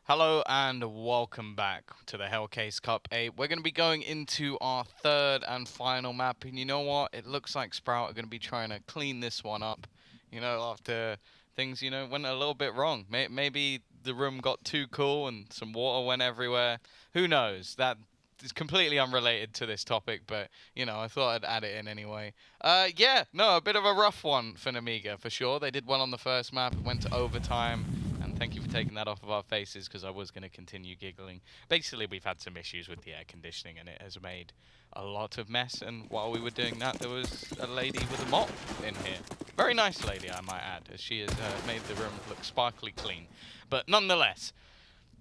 Hello and welcome back to the Hellcase Cup 8. We're going to be going into our third and final map, and you know what? It looks like Sprout are going to be trying to clean this one up, after things, went a little bit wrong. Maybe the room got too cool and some water went everywhere. Who knows? That is completely unrelated to this topic, but, I thought I'd add it in anyway. Yeah, no, a bit of a rough one for Nemiga, for sure. They did well on the first map, went to overtime. Thank you for taking that off of our faces because I was going to continue giggling. Basically, we've had some issues with the air conditioning and it has made a lot of mess. And while we were doing that, there was a lady with a mop in here. Very nice lady, I might add, as she has made the room look sparkly clean. But nonetheless,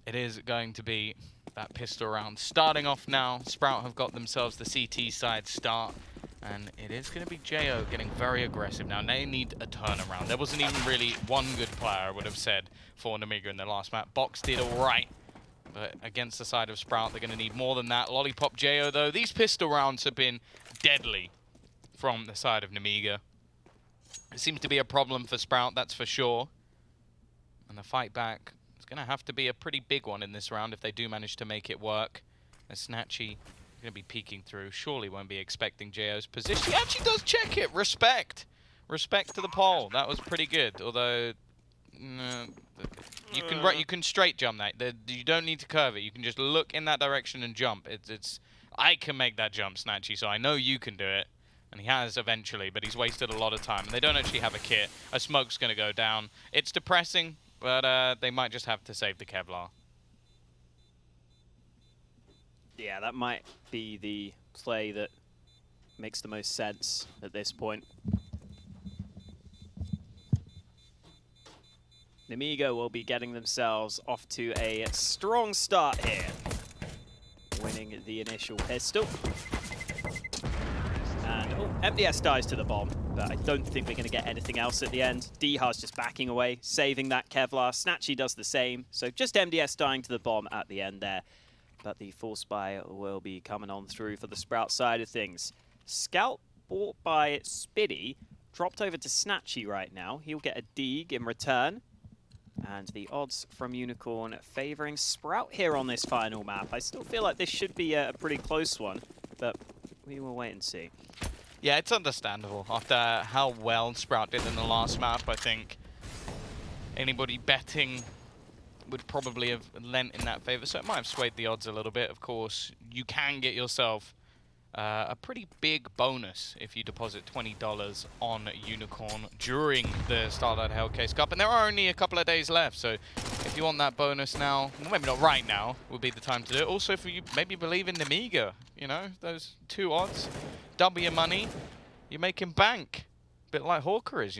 it is going to be that pistol round. Starting off now, Sprout have got themselves the CT side start. And it is going to be JO getting very aggressive. Now, they need a turnaround. There wasn't even really one good player, I would have said, for Nemiga in the last map. Box did all right, but against the side of Sprout, they're going to need more than that. Lollipop JO, though, these pistol rounds have been deadly from the side of Nemiga. It seems to be a problem for Sprout, that's for sure. And the fight back is going to have to be a pretty big one in this round if they do manage to make it work. As snatchie going to be peeking through. Surely won't be expecting JO's position. He actually does check it. Respect. Respect to the pole. That was pretty good. Although, you can straight jump that. You don't need to curve it. You can just look in that direction and jump. I can make that jump, snatchie, so I know you can do it. And he has eventually, but he's wasted a lot of time. And they don't actually have a kit. A smoke's going to go down. It's depressing, but they might just have to save the Kevlar. Yeah, that might be the play that makes the most sense at this point. Nemiga will be getting themselves off to a strong start here, winning the initial pistol. And MDS dies to the bomb, but I don't think we're going to get anything else at the end. Dycha's just backing away, saving that Kevlar. snatchie does the same, so just MDS dying to the bomb at the end there. But the full spy will be coming on through for the Sprout side of things. Scout bought by Spiidi, dropped over to snatchie right now. He'll get a Deg in return. And the odds from Unicorn favoring Sprout here on this final map. I still feel like this should be a pretty close one, but we will wait and see. Yeah, it's understandable. After how well Sprout did in the last map, I think anybody betting would probably have lent in that favor, so it might have swayed the odds a little bit. Of course, you can get yourself a pretty big bonus if you deposit $20 on Unicorn during the Starlight Hellcase Cup, and there are only a couple of days left, so if you want that bonus now, well, maybe not right now, would be the time to do it. Also, for you maybe believe in Nemiga, those 2 odds, double your money, you're making bank. A bit like Hawker is,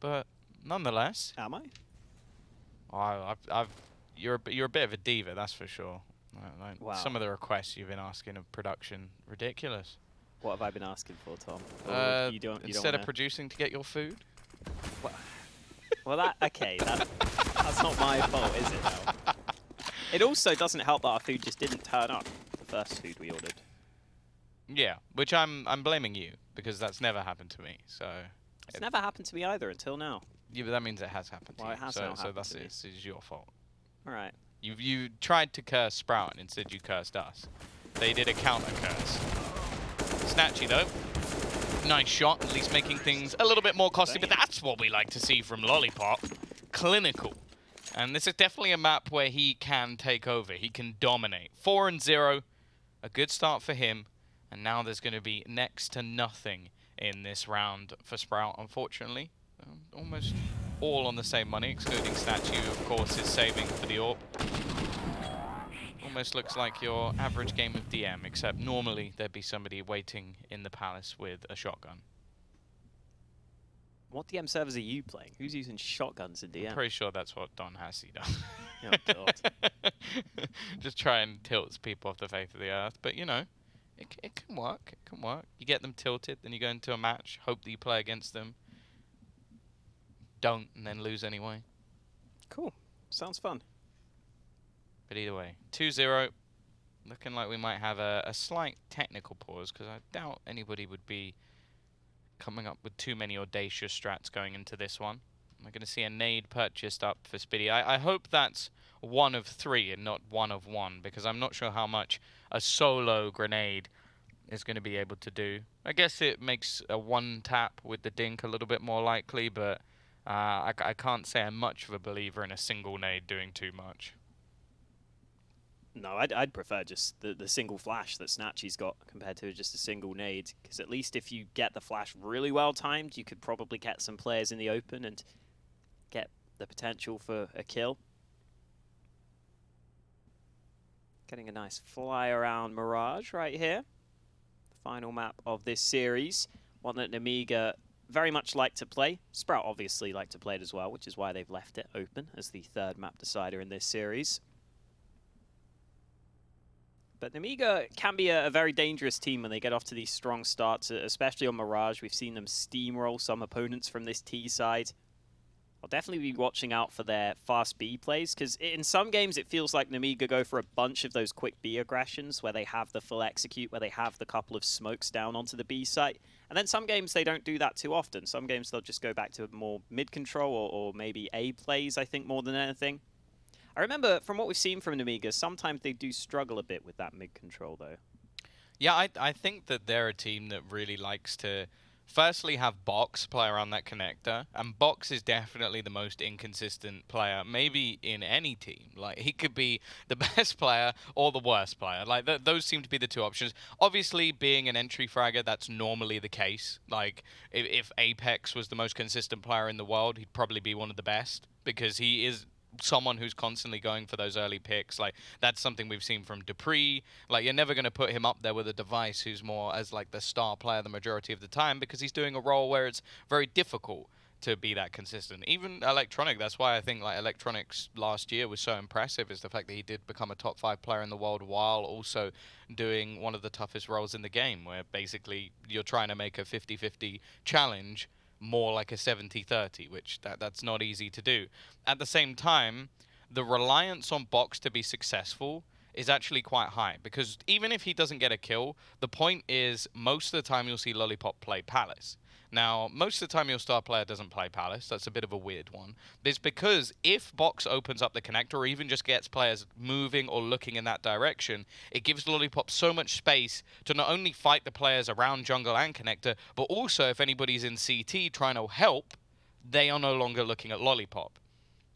but nonetheless. Am I? You're a bit of a diva, that's for sure. Wow. Some of the requests you've been asking of production, ridiculous. What have I been asking for, Tom? Instead of producing to get your food. Well, okay, that's not my fault, is it? Though? It also doesn't help that our food just didn't turn up. The first food we ordered. Yeah, which I'm blaming you because that's never happened to me. So it's never happened to me either until now. Yeah, but that means it has happened to you. It has now happened to me. This is your fault. All right. You tried to curse Sprout and instead you cursed us. They did a counter curse. snatchie though, nice shot, at least making things a little bit more costly. But that's what we like to see from Lollipop. Clinical. And this is definitely a map where he can take over. He can dominate. 4-0, a good start for him. And now there's going to be next to nothing in this round for Sprout, unfortunately. Almost all on the same money, excluding snatchie, who of course is saving for the AWP. Almost looks like your average game of DM, except normally there'd be somebody waiting in the palace with a shotgun. What DM servers are you playing? Who's using shotguns in DM? I'm pretty sure that's what Don Hassey does. Oh, God. Just try and tilt people off the face of the earth. But, it can work. It can work. You get them tilted, then you go into a match, hope that you play against them. Don't, and then lose anyway. Cool. Sounds fun. But either way, 2-0. Looking like we might have a slight technical pause, because I doubt anybody would be coming up with too many audacious strats going into this one. We're going to see a nade purchased up for Spiidi. I hope that's one of 3 and not one of 1, because I'm not sure how much a solo grenade is going to be able to do. I guess it makes a 1-tap with the dink a little bit more likely, but I can't say I'm much of a believer in a single nade doing too much. No, I'd prefer just the single flash that snatchie's got compared to just a single nade, because at least if you get the flash really well timed, you could probably get some players in the open and get the potential for a kill. Getting a nice fly around Mirage right here. The final map of this series, one that Nemiga very much like to play. Sprout obviously like to play it as well, which is why they've left it open as the 3rd map decider in this series. But Nemiga can be a very dangerous team when they get off to these strong starts, especially on Mirage. We've seen them steamroll some opponents from this T side. I'll definitely be watching out for their fast B plays, because in some games it feels like Nemiga go for a bunch of those quick B aggressions where they have the full execute, where they have the couple of smokes down onto the B site. And then some games they don't do that too often. Some games they'll just go back to more mid-control or maybe A plays, I think, more than anything. I remember from what we've seen from Nemiga, sometimes they do struggle a bit with that mid-control, though. Yeah, I think that they're a team that really likes to firstly have Box play around that connector, and Box is definitely the most inconsistent player, maybe in any team. Like, he could be the best player or the worst player. Like, those seem to be the 2 options. Obviously, being an entry fragger, that's normally the case. Like, if Apex was the most consistent player in the world, he'd probably be one of the best, because he is someone who's constantly going for those early picks. Like, that's something we've seen from dupreeh. Like, you're never going to put him up there with a device who's more as like the star player the majority of the time, because he's doing a role where it's very difficult to be that consistent. Even Electronic, that's why I think like Electronic's last year was so impressive, is the fact that he did become a top 5 player in the world while also doing one of the toughest roles in the game, where basically you're trying to make a 50-50 challenge more like a 70-30, which that's not easy to do. At the same time, the reliance on Box to be successful is actually quite high, because even if he doesn't get a kill, the point is most of the time you'll see Lollipop play Palace. Now, most of the time your star player doesn't play Palace. That's a bit of a weird one. But it's because if Box opens up the connector or even just gets players moving or looking in that direction, it gives Lollipop so much space to not only fight the players around jungle and connector, but also if anybody's in CT trying to help, they are no longer looking at Lollipop.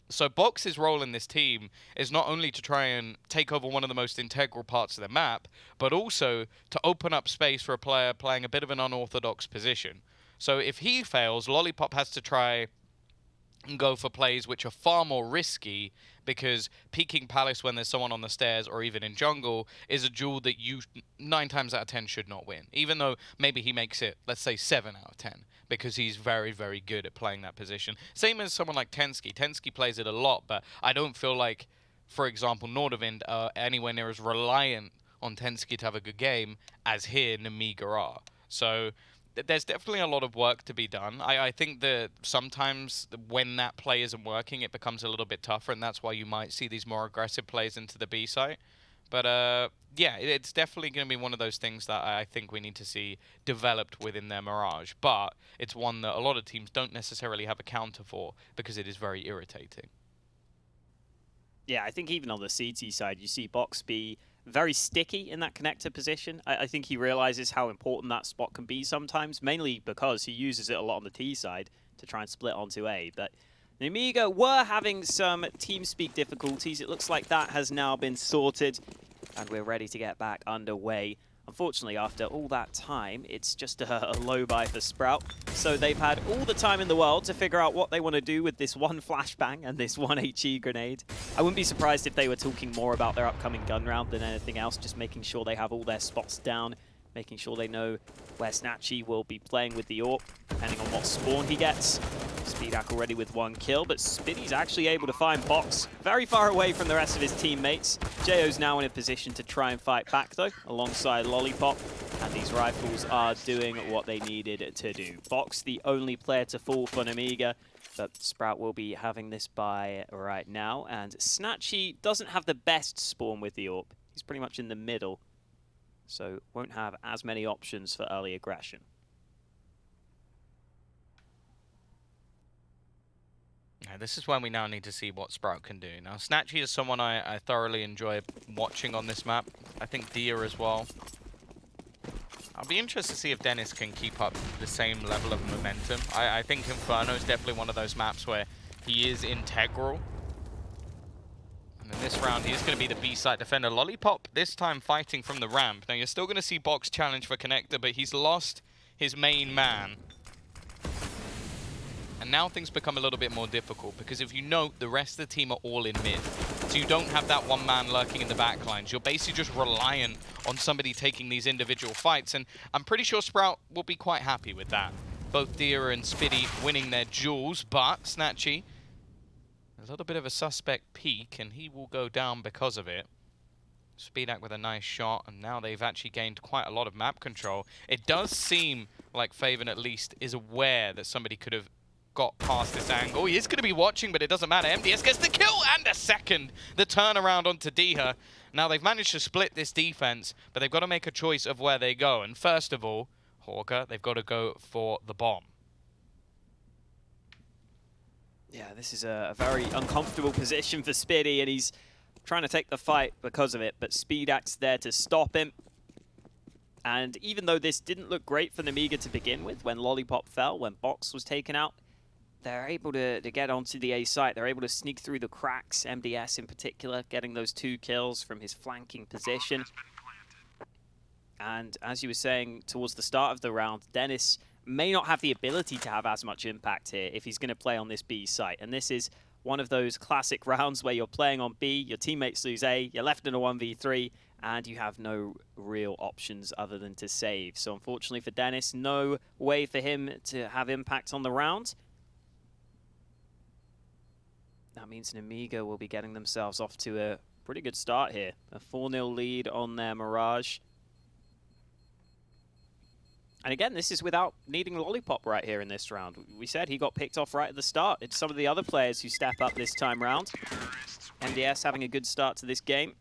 So Box's role in this team is not only to try and take over one of the most integral parts of the map, but also to open up space for a player playing a bit of an unorthodox position. So if he fails, Lollipop has to try and go for plays which are far more risky, because peeking Palace when there's someone on the stairs or even in jungle is a duel that you 9 times out of 10 should not win. Even though maybe he makes it, let's say, 7 out of 10, because he's very, very good at playing that position. Same as someone like tenzki. Tenzki plays it a lot, but I don't feel like, for example, Nordavind are anywhere near as reliant on tenzki to have a good game as here Nemiga are. So there's definitely a lot of work to be done. I think that sometimes when that play isn't working, it becomes a little bit tougher, and that's why you might see these more aggressive plays into the B site. But yeah, it's definitely going to be one of those things that I think we need to see developed within their Mirage. But it's one that a lot of teams don't necessarily have a counter for, because it is very irritating. Yeah, I think even on the CT side, you see Box be very sticky in that connector position. I think he realizes how important that spot can be sometimes, mainly because he uses it a lot on the T side to try and split onto A. But Nemiga were having some TeamSpeak difficulties. It looks like that has now been sorted, and we're ready to get back underway. Unfortunately, after all that time, it's just a low buy for Sprout. So they've had all the time in the world to figure out what they want to do with this one flashbang and this one HE grenade. I wouldn't be surprised if they were talking more about their upcoming gun round than anything else, just making sure they have all their spots down, making sure they know where snatchie will be playing with the AWP, depending on what spawn he gets. Spiidi already with 1 kill, but Spiidi's actually able to find Box very far away from the rest of his teammates. JO's now in a position to try and fight back, though, alongside Lollipop, and these rifles are doing what they needed to do. Box, the only player to fall for Nemiga, but Sprout will be having this buy right now, and snatchie doesn't have the best spawn with the AWP. He's pretty much in the middle, so won't have as many options for early aggression. This is when we now need to see what Sprout can do. Now, snatchie is someone I thoroughly enjoy watching on this map. I think Dycha as well. I'll be interested to see if denis can keep up the same level of momentum. I think Inferno is definitely one of those maps where he is integral. And in this round, he is going to be the B-side defender. Lollipop, this time fighting from the ramp. Now, you're still going to see Box challenge for Connector, but he's lost his main man. And now things become a little bit more difficult, because if you note, the rest of the team are all in mid. So you don't have that one man lurking in the back lines. You're basically just reliant on somebody taking these individual fights, and I'm pretty sure Sprout will be quite happy with that. Both Dycha and Spiidi winning their duels, but snatchie, a little bit of a suspect peak, and he will go down because of it. Spiidi with a nice shot, and now they've actually gained quite a lot of map control. It does seem like faveN at least is aware that somebody could have got past this angle. He is going to be watching, but it doesn't matter. MDS gets the kill and a second. The turnaround onto Dycha. Now they've managed to split this defense, but they've got to make a choice of where they go. And first of all, Hawker, they've got to go for the bomb. Yeah, this is a very uncomfortable position for Spiidi, and he's trying to take the fight because of it, but SpeedAxe there to stop him. And even though this didn't look great for Nemiga to begin with, when Lollipop fell, when Box was taken out, they're able to get onto the A site. They're able to sneak through the cracks, MDS in particular, getting those 2 kills from his flanking position. And as you were saying towards the start of the round, denis may not have the ability to have as much impact here if he's going to play on this B site. And this is one of those classic rounds where you're playing on B, your teammates lose A, you're left in a 1v3, and you have no real options other than to save. So unfortunately for denis, no way for him to have impact on the round. That means Nemiga will be getting themselves off to a pretty good start here. A 4-0 lead on their Mirage. And again, this is without needing Lollipop right here in this round. We said he got picked off right at the start. It's some of the other players who step up this time round. MDS having a good start to this game.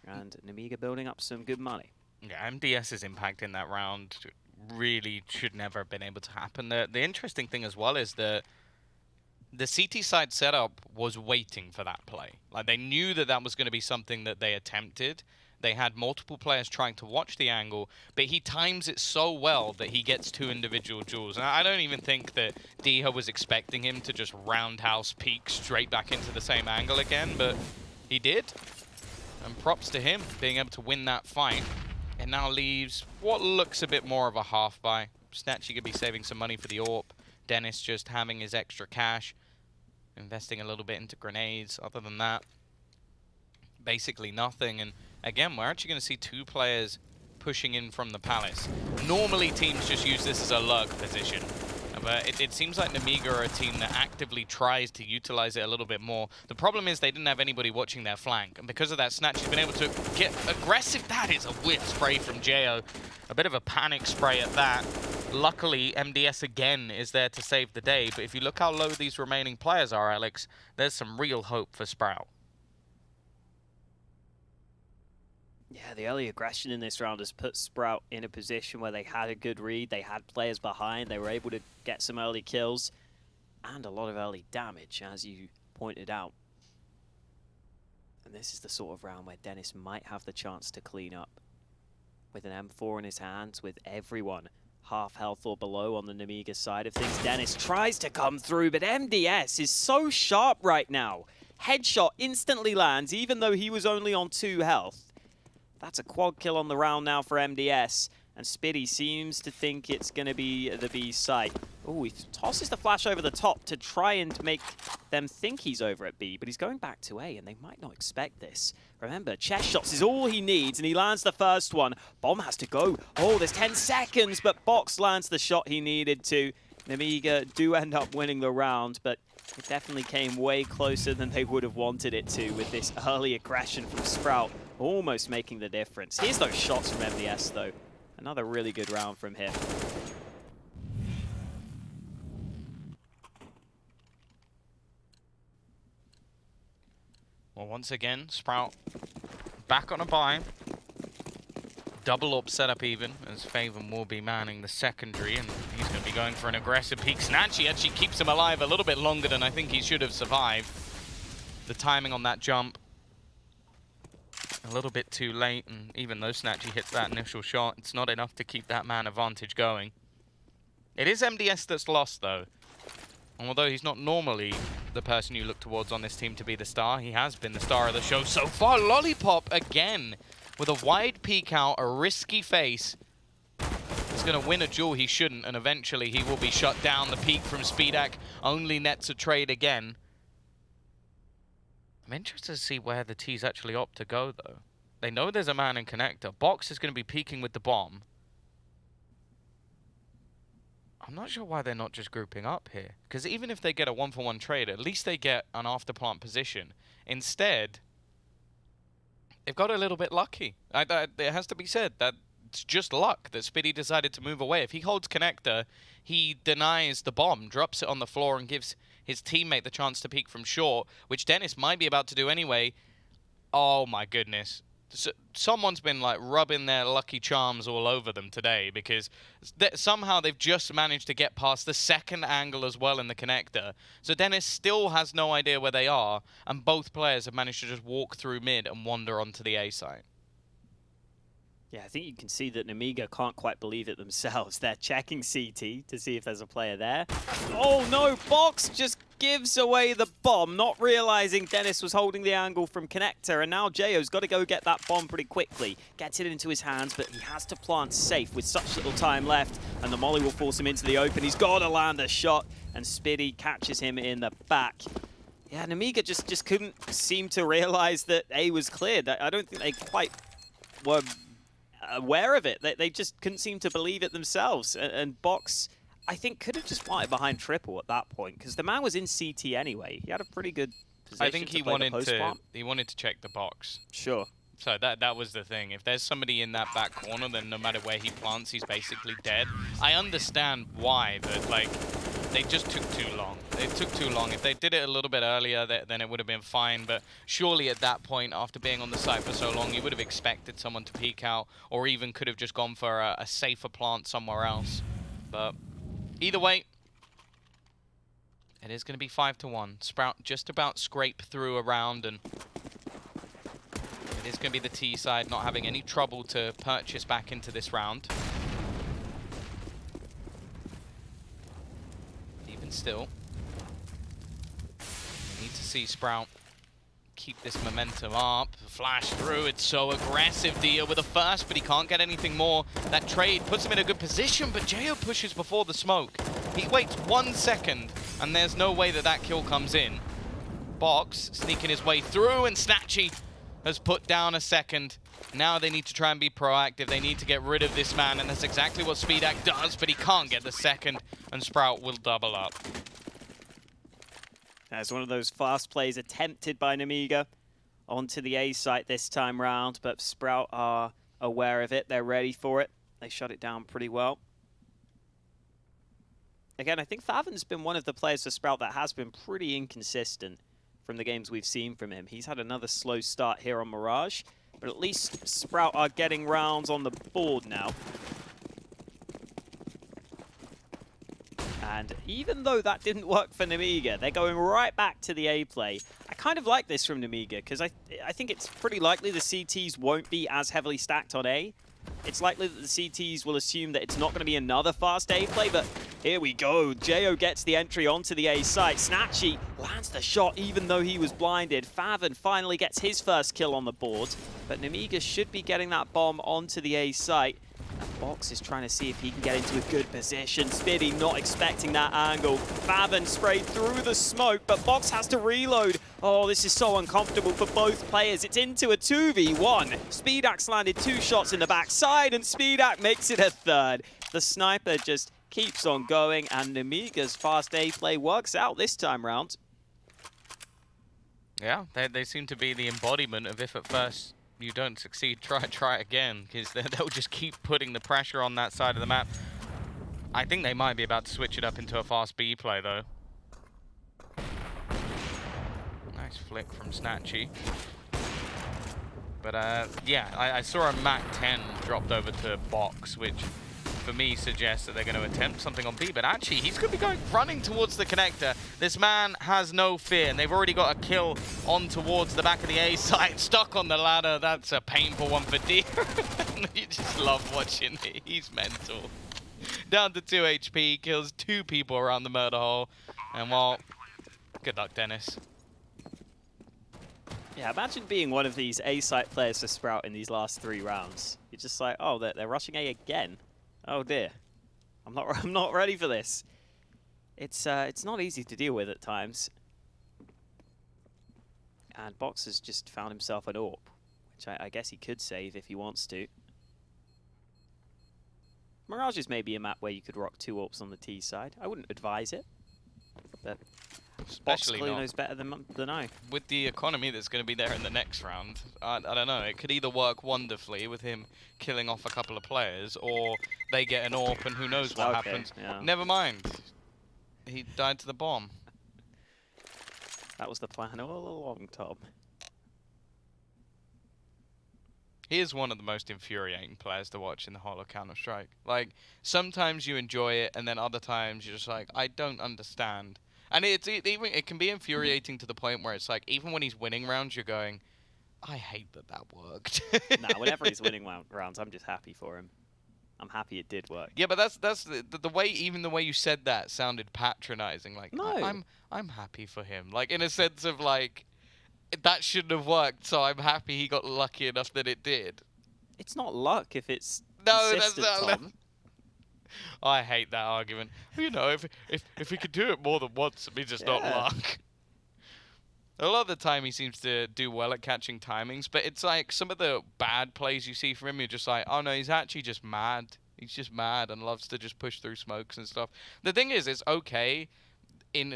And Nemiga building up some good money. Yeah, MDS's impact in that round really should never have been able to happen. The interesting thing as well is that the CT side setup was waiting for that play. Like, they knew that that was going to be something that they attempted. They had multiple players trying to watch the angle, but he times it so well that he gets 2 individual duels. And I don't even think that Dycha was expecting him to just roundhouse peek straight back into the same angle again, but he did. And props to him being able to win that fight. It now leaves what looks a bit more of a half buy. snatchie could be saving some money for the AWP. denis just having his extra cash, investing a little bit into grenades. Other than that, basically nothing. And again, we're actually going to see 2 players pushing in from the palace. Normally teams just use this as a lurk position, but it seems like Nemiga are a team that actively tries to utilize it a little bit more. The problem is they didn't have anybody watching their flank, and because of that, snatchie's been able to get aggressive. That is a whip spray from Jo. A bit of a panic spray at that. Luckily, MDS again is there to save the day, but if you look how low these remaining players are, Alex, there's some real hope for Sprout. Yeah, the early aggression in this round has put Sprout in a position where they had a good read, they had players behind, they were able to get some early kills, and a lot of early damage, as you pointed out. And this is the sort of round where denis might have the chance to clean up. With an M4 in his hands, with everyone half health or below on the Nemiga side of things, denis tries to come through, but MDS is so sharp right now. Headshot instantly lands, even though he was only on 2 health. That's a quad kill on the round now for MDS, and Spiidi seems to think it's going to be the B site. Oh, he tosses the flash over the top to try and make them think he's over at B, but he's going back to A, and they might not expect this. Remember, chest shots is all he needs, and he lands the first one. Bomb has to go. Oh, there's 10 seconds, but Box lands the shot he needed to. Nemiga do end up winning the round, but it definitely came way closer than they would have wanted it to with this early aggression from Sprout, almost making the difference. Here's those shots from MDS, though. Another really good round from him. Well, once again, Sprout back on a buy. Double up setup even, as faveN will be manning the secondary, and he's going to be going for an aggressive peek. snatchie actually keeps him alive a little bit longer than I think he should have survived. The timing on that jump a little bit too late, and even though snatchie hits that initial shot, it's not enough to keep that man advantage going. It is MDS that's lost, though. And although he's not normally the person you look towards on this team to be the star, he has been the star of the show so far. Lollipop again with a wide peek out, a risky face. He's going to win a duel he shouldn't, and eventually he will be shut down. The peek from Spiidi only nets a trade again. I'm interested to see where the T's actually opt to go, though. They know there's a man in connector. Box is going to be peeking with the bomb. I'm not sure why they're not just grouping up here. Because even if they get a 1-for-1 trade, at least they get an after-plant position. Instead, they've got a little bit lucky. It has to be said that it's just luck that Spiidi decided to move away. If he holds connector, he denies the bomb, drops it on the floor, and gives his teammate the chance to peek from short, which Denis might be about to do anyway. Oh my goodness. So, someone's been like rubbing their lucky charms all over them today, because somehow they've just managed to get past the second angle as well in the connector. So Denis still has no idea where they are, and both players have managed to just walk through mid and wander onto the A site. Yeah, I think you can see that Nemiga can't quite believe it themselves. They're checking CT to see if there's a player there. Oh no, Box just gives away the bomb, not realizing Denis was holding the angle from connector, and now Jayo's got to go get that bomb pretty quickly. Gets it into his hands, but he has to plant safe with such little time left, and the molly will force him into the open. He's got to land a shot, and Spiidi catches him in the back. Yeah, Nemiga just couldn't seem to realize that A was cleared. I don't think they quite were aware of it. They just couldn't seem to believe it themselves. And Box, I think, could have just planted behind triple at that point, because the man was in CT anyway. He had a pretty good position. I think he wanted to check the box. Sure. So that was the thing. If there's somebody in that back corner, then no matter where he plants, he's basically dead. I understand why, but like, they just took too long. It took too long. If they did it a little bit earlier, then it would have been fine. But surely at that point, after being on the site for so long, you would have expected someone to peek out, or even could have just gone for a safer plant somewhere else. But either way, it is going to be 5-1. Sprout just about scrape through a round, and it is going to be the T side not having any trouble to purchase back into this round. Even still, we need to see Sprout keep this momentum up. Flash through, it's so aggressive. Dycha with a first, but he can't get anything more. That trade puts him in a good position, but Jayo pushes before the smoke. He waits 1 second, and there's no way that kill comes in. Box sneaking his way through, and snatchie has put down a second. Now they need to try and be proactive. They need to get rid of this man, and that's exactly what Spiidi does, but he can't get the second, and Sprout will double up. That's one of those fast plays attempted by Nemiga onto the A site this time round, but Sprout are aware of it. They're ready for it. They shut it down pretty well. Again, I think faveN's been one of the players for Sprout that has been pretty inconsistent from the games we've seen from him. He's had another slow start here on Mirage, but at least Sprout are getting rounds on the board now. And even though that didn't work for Nemiga, they're going right back to the A play. I kind of like this from Nemiga, because I think it's pretty likely the CTs won't be as heavily stacked on A. It's likely that the CTs will assume that it's not going to be another fast A play, but here we go. Jayo gets the entry onto the A site. snatchie lands the shot even though he was blinded. faveN finally gets his first kill on the board, but Nemiga should be getting that bomb onto the A site. And Box is trying to see if he can get into a good position. Spiidi not expecting that angle. faveN sprayed through the smoke, but Box has to reload. Oh, this is so uncomfortable for both players. It's into a 2v1. Spiidi landed 2 shots in the backside, and Spiidi makes it a third. The sniper just keeps on going, and Nemiga's fast A play works out this time round. Yeah, they seem to be the embodiment of if at first you don't succeed, try again, because they'll just keep putting the pressure on that side of the map. I think they might be about to switch it up into a fast B play, though. Nice flick from snatchie. But yeah, I saw a Mac 10 dropped over to Box, which for me suggests that they're going to attempt something on B, but actually he's going to be running towards the connector. This man has no fear, and they've already got a kill on towards the back of the A site, stuck on the ladder. That's a painful one for D. You just love watching it. He's mental. Down to 2 HP, kills 2 people around the murder hole, and well, good luck, Dennis. Yeah, imagine being one of these A-site players for Sprout in these last 3 rounds. You're just like, oh, they're rushing A again. Oh dear, I'm not ready for this. It's not easy to deal with at times. And Box has just found himself an AWP, which I guess he could save if he wants to. Mirage is maybe a map where you could rock 2 AWPs on the T side. I wouldn't advise it, but Box clearly knows better than I. With the economy that's going to be there in the next round, I don't know. It could either work wonderfully with him killing off a couple of players, or they get an AWP and who knows what happens. Yeah. Never mind. He died to the bomb. That was the plan all along, Tom. He is one of the most infuriating players to watch in the whole of Counter-Strike. Like, sometimes you enjoy it, and then other times you're just like, I don't understand. And it can be infuriating to the point where it's like, even when he's winning rounds, you're going, I hate that worked. Nah, whenever he's winning rounds, I'm just happy for him. I'm happy it did work. Yeah, but that's the way. Even the way you said that sounded patronizing. Like, no, I'm happy for him. Like, in a sense of like, that shouldn't have worked. So I'm happy he got lucky enough that it did. It's not luck if it's consistent, that's not. Tom. I hate that argument. You know, if he could do it more than once, it means it's not luck. A lot of the time he seems to do well at catching timings, but it's like some of the bad plays you see from him, you're just like, oh no, he's actually just mad. He's just mad and loves to just push through smokes and stuff. The thing is, it's okay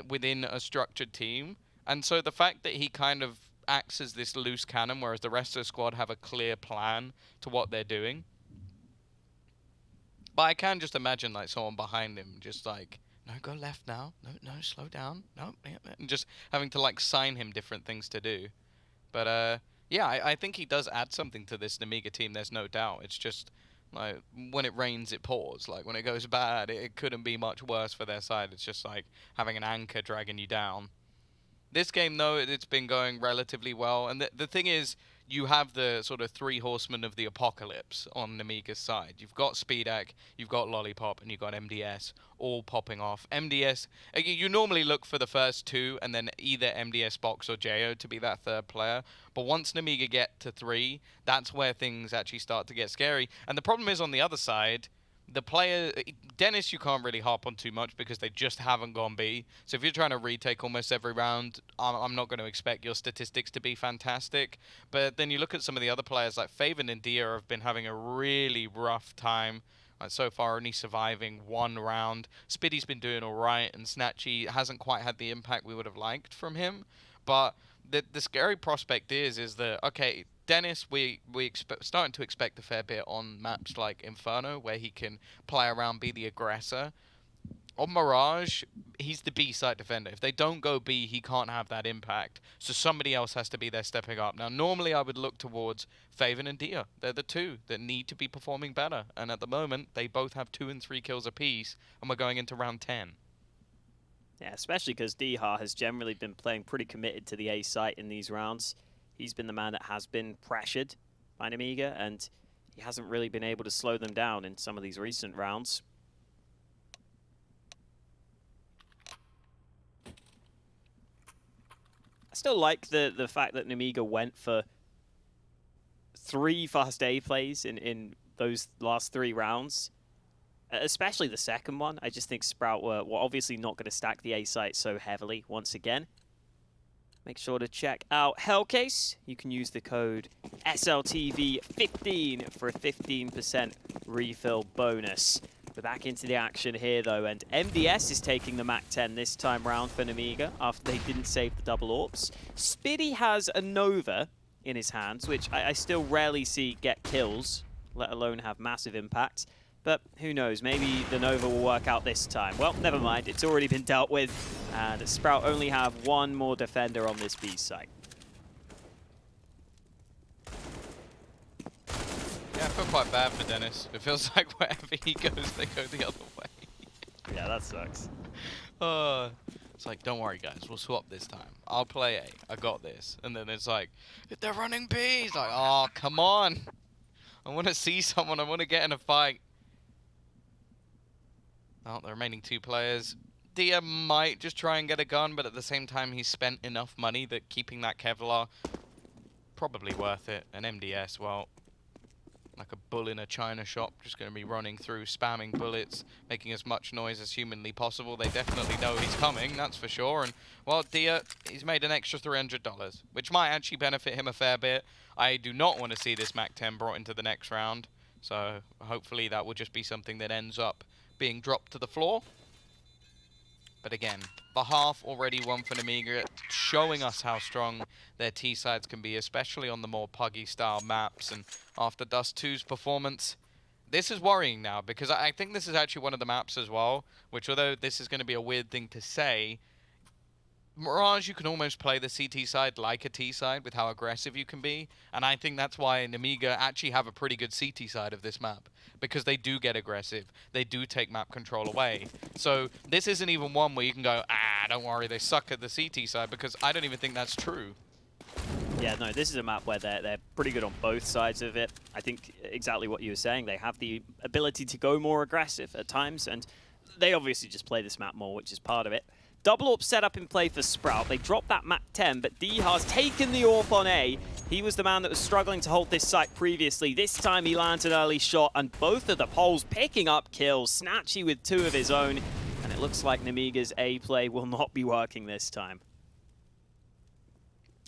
within a structured team, and so the fact that he kind of acts as this loose cannon, whereas the rest of the squad have a clear plan to what they're doing. But I can just imagine like someone behind him just like, no, go left now. No, slow down. No, and just having to like sign him different things to do. But yeah, I think he does add something to this Nemiga team. There's no doubt. It's just like when it rains, it pours. Like when it goes bad, it couldn't be much worse for their side. It's just like having an anchor dragging you down. This game, though, it's been going relatively well. And the thing is, you have the sort of 3 horsemen of the apocalypse on Nemiga's side. You've got Spiidi, you've got Lollipop, and you've got MDS all popping off. MDS, you normally look for the first 2, and then either MDS, Box, or JO to be that 3rd player. But once Nemiga get to 3, that's where things actually start to get scary. And the problem is on the other side, the player, Dennis, you can't really harp on too much because they just haven't gone B. So if you're trying to retake almost every round, I'm not going to expect your statistics to be fantastic. But then you look at some of the other players like faveN and Dycha have been having a really rough time. So far, only surviving 1 round. Spiidi's been doing all right, and snatchie hasn't quite had the impact we would have liked from him. But the scary prospect is that, okay, Dennis, we starting to expect a fair bit on maps like Inferno, where he can play around, be the aggressor. On Mirage, he's the B site defender. If they don't go B, he can't have that impact. So somebody else has to be there stepping up. Now, normally I would look towards faveN and Dycha. They're the 2 that need to be performing better. And at the moment, they both have 2 and 3 kills apiece, and we're going into round 10. Yeah, especially because Dycha has generally been playing pretty committed to the A site in these rounds. He's been the man that has been pressured by Nemiga, and he hasn't really been able to slow them down in some of these recent rounds. I still like the fact that Nemiga went for 3 fast A plays in those last 3 rounds, especially the second one. I just think Sprout were obviously not going to stack the A site so heavily once again. Make sure to check out Hellcase. You can use the code SLTV15 for a 15% refill bonus. We're back into the action here, though, and MDS is taking the MAC-10 this time round for Nemiga after they didn't save the double AWPs. Spiidi has a Nova in his hands, which I still rarely see get kills, let alone have massive impact. But who knows, maybe the Nova will work out this time. Well, never mind, it's already been dealt with, and Sprout only have 1 more defender on this B site. Yeah, feel quite bad for Denis. It feels like wherever he goes, they go the other way. Yeah, that sucks. It's like, don't worry, guys. We'll swap this time. I'll play A. I got this. And then it's like, they're running B. It's like, oh, come on. I want to see someone. I want to get in a fight. Oh, the remaining 2 players. Dycha might just try and get a gun, but at the same time, he's spent enough money that keeping that Kevlar, probably worth it. An MDS, well, like a bull in a china shop, just going to be running through, spamming bullets, making as much noise as humanly possible. They definitely know he's coming, that's for sure. And, well, Dycha, he's made an extra $300, which might actually benefit him a fair bit. I do not want to see this MAC-10 brought into the next round, so hopefully that will just be something that ends up being dropped to the floor. But again, the half already won for Nemiga, showing us how strong their T-sides can be, especially on the more puggy-style maps. And after Dust 2's performance, this is worrying now, because I think this is actually one of the maps as well, which, although this is going to be a weird thing to say, Mirage, you can almost play the CT side like a T side with how aggressive you can be, and I think that's why Nemiga actually have a pretty good CT side of this map, because they do get aggressive, they do take map control away. So this isn't even one where you can go, don't worry, they suck at the CT side, because I don't even think that's true. Yeah, no, this is a map where they're pretty good on both sides of it. I think exactly what you were saying, they have the ability to go more aggressive at times, and they obviously just play this map more, which is part of it. Double AWP set up in play for Sprout. They dropped that MAC-10, but Dycha's taken the AWP on A. He was the man that was struggling to hold this site previously. This time he lands an early shot, and both of the poles picking up kills. snatchie with 2 of his own, and it looks like Nemiga's A play will not be working this time.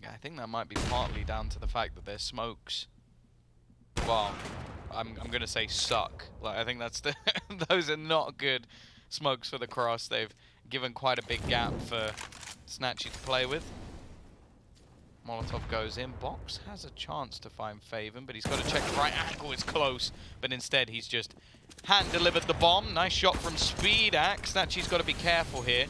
Yeah, I think that might be partly down to the fact that their smokes, well, I'm going to say suck. Like, I think that's the those are not good smokes for the cross. They've given quite a big gap for snatchie to play with. Molotov goes in. Box has a chance to find faveN, but he's got to check the right angle. It's close, but instead he's just hand-delivered the bomb. Nice shot from Spiidi. snatchie's got to be careful here.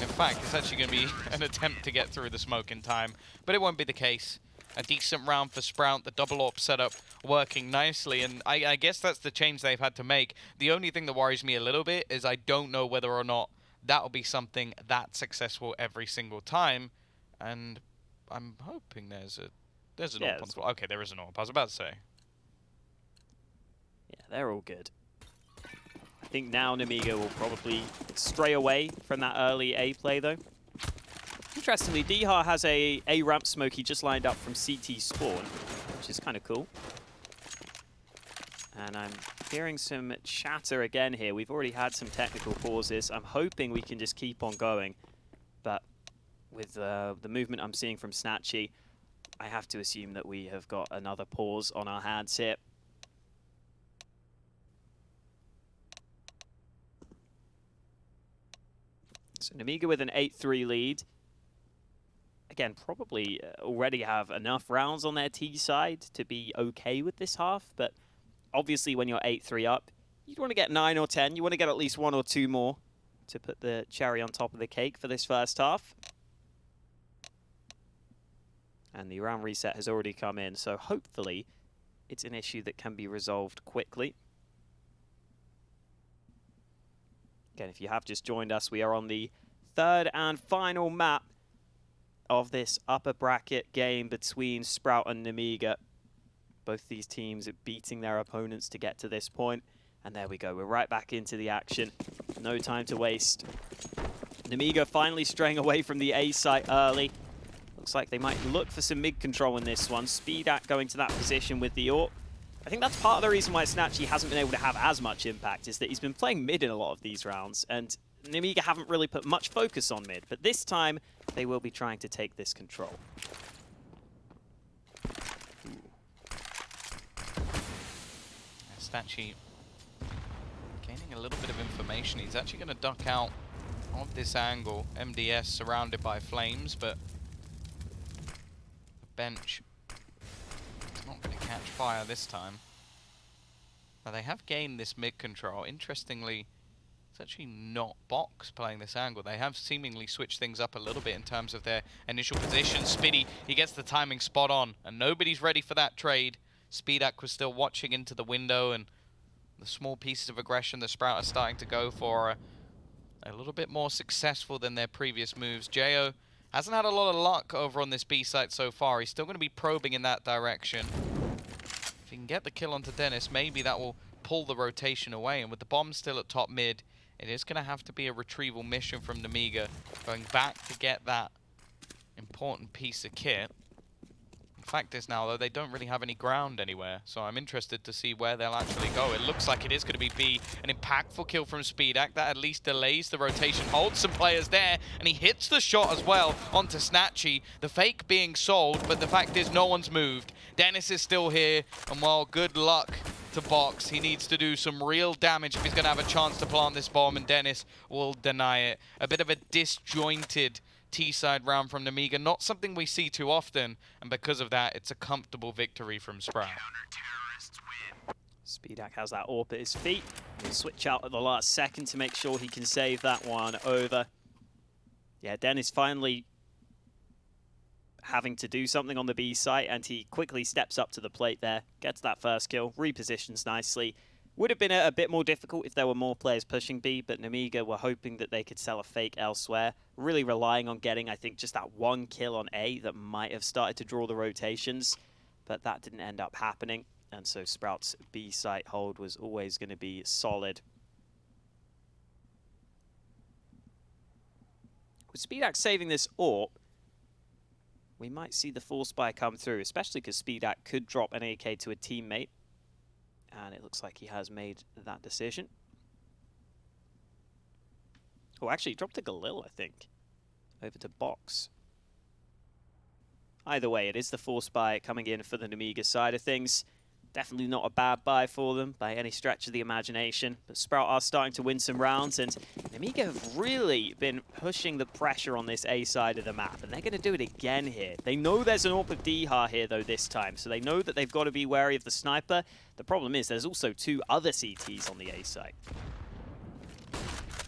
In fact, it's actually going to be an attempt to get through the smoke in time, but it won't be the case. A decent round for Sprout, the double AWP setup working nicely, and I guess that's the change they've had to make. The only thing that worries me a little bit is I don't know whether or not that'll be something that's successful every single time, and I'm hoping there's an AWP on the floor. Okay, there is an AWP, I was about to say. Yeah, they're all good. I think now Nemiga will probably stray away from that early A play, though. Interestingly, Dycha has a ramp smoke he just lined up from CT spawn, which is kind of cool. And I'm hearing some chatter again here. We've already had some technical pauses. I'm hoping we can just keep on going. But with the movement I'm seeing from snatchie, I have to assume that we have got another pause on our hands here. So Nemiga with an 8-3 lead. Again, probably already have enough rounds on their T side to be okay with this half, but obviously when you're 8-3 up, you want to get 9 or 10. You want to get at least 1 or 2 more to put the cherry on top of the cake for this first half. And the round reset has already come in, so hopefully it's an issue that can be resolved quickly. Again, if you have just joined us, we are on the 3rd and final map of this upper bracket game between Sprout and Nemiga. Both these teams are beating their opponents to get to this point. And there we go, we're right back into the action. No time to waste. Nemiga finally straying away from the A site early. Looks like they might look for some mid control in this one. Spiidi going to that position with the AWP. I think that's part of the reason why snatchie hasn't been able to have as much impact, is that he's been playing mid in a lot of these rounds, and Nemiga haven't really put much focus on mid, but this time they will be trying to take this control. snatchie gaining a little bit of information. He's actually going to duck out of this angle. MDS surrounded by flames, but the bench is not going to catch fire this time. Now they have gained this mid control. Interestingly, it's actually not Box playing this angle. They have seemingly switched things up a little bit in terms of their initial position. Spiidi, he gets the timing spot on, and nobody's ready for that trade. SpeedAC was still watching into the window, and the small pieces of aggression the Sprout are starting to go for are a little bit more successful than their previous moves. Jo hasn't had a lot of luck over on this B site so far. He's still going to be probing in that direction. If he can get the kill onto denis, maybe that will pull the rotation away. And with the bomb still at top mid, it is going to have to be a retrieval mission from Nemiga, going back to get that important piece of kit. The fact is now, though, they don't really have any ground anywhere, so I'm interested to see where they'll actually go. It looks like it is going to be B, an impactful kill from SpeedAC. That at least delays the rotation, holds some players there, and he hits the shot as well onto snatchie. The fake being sold, but the fact is no one's moved. denis is still here, and well, good luck to Box. He needs to do some real damage if he's going to have a chance to plant this bomb, and denis will deny it. A bit of a disjointed T-side round from Nemiga, not something we see too often, and because of that, it's a comfortable victory from Sprout. SpeedAC has that AWP at his feet. He'll switch out at the last second to make sure he can save that one over. Yeah, denis finally having to do something on the B site, and he quickly steps up to the plate there, gets that first kill, repositions nicely. Would have been a bit more difficult if there were more players pushing B, but Nemiga were hoping that they could sell a fake elsewhere. Really relying on getting, I think, just that one kill on A that might have started to draw the rotations, but that didn't end up happening. And so Sprout's B site hold was always going to be solid. With SpeedAC saving this AWP, we might see the force buy come through, especially because SpeedAC could drop an AK to a teammate. And it looks like he has made that decision. Oh, actually, he dropped a Galil, I think, over to Box. Either way, it is the force buy coming in for the Nemiga side of things. Definitely not a bad buy for them by any stretch of the imagination. But Sprout are starting to win some rounds, and Nemiga have really been pushing the pressure on this A side of the map, and they're going to do it again here. They know there's an AWP of Dycha here, though, this time, so they know that they've got to be wary of the sniper. The problem is there's also two other CTs on the A site.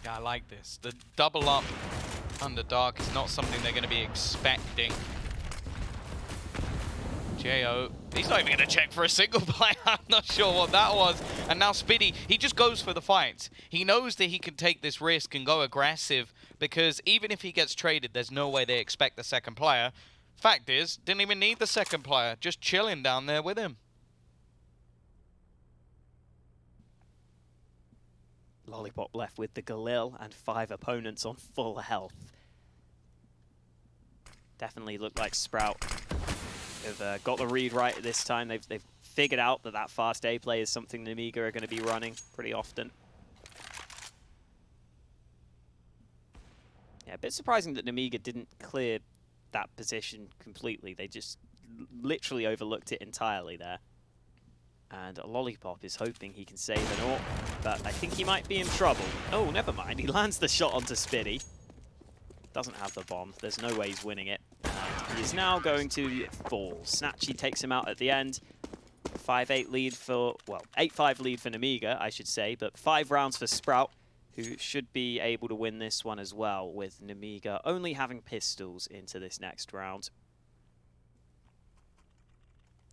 Yeah, I like this. The double up under dark is not something they're going to be expecting. Jo, he's not even going to check for a single play. I'm not sure what that was. And now Spiidi, he just goes for the fight. He knows that he can take this risk and go aggressive, because even if he gets traded, there's no way they expect the second player. Fact is, didn't even need the second player, just chilling down there with him. Lollipop left with the Galil and 5 opponents on full health. Definitely looked like Sprout have got the read right at this time. They've figured out that that fast A play is something Nemiga are going to be running pretty often. Yeah, a bit surprising that Nemiga didn't clear that position completely. They just literally overlooked it entirely there. And Lollipop is hoping he can save an AWP, but I think he might be in trouble. Oh, never mind. He lands the shot onto Spiidi. Doesn't have the bomb. There's no way he's winning it. And he is now going to fall. snatchie takes him out at the end. 5-8 lead for, well, 8-5 lead for Nemiga, I should say, but 5 rounds for Sprout, who should be able to win this one as well, with Nemiga only having pistols into this next round.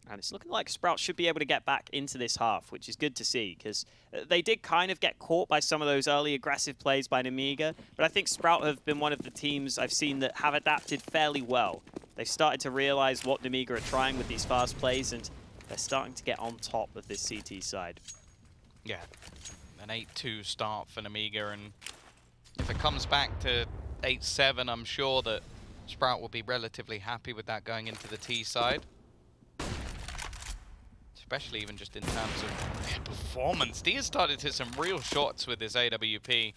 And it's looking like Sprout should be able to get back into this half, which is good to see, because they did kind of get caught by some of those early aggressive plays by Nemiga, but I think Sprout have been one of the teams I've seen that have adapted fairly well. They've started to realize what Nemiga are trying with these fast plays, and they're starting to get on top of this CT side. Yeah, an 8-2 start for Nemiga, and if it comes back to 8-7, I'm sure that Sprout will be relatively happy with that going into the T side. Especially even just in terms of their performance. Dia started to hit some real shots with his AWP.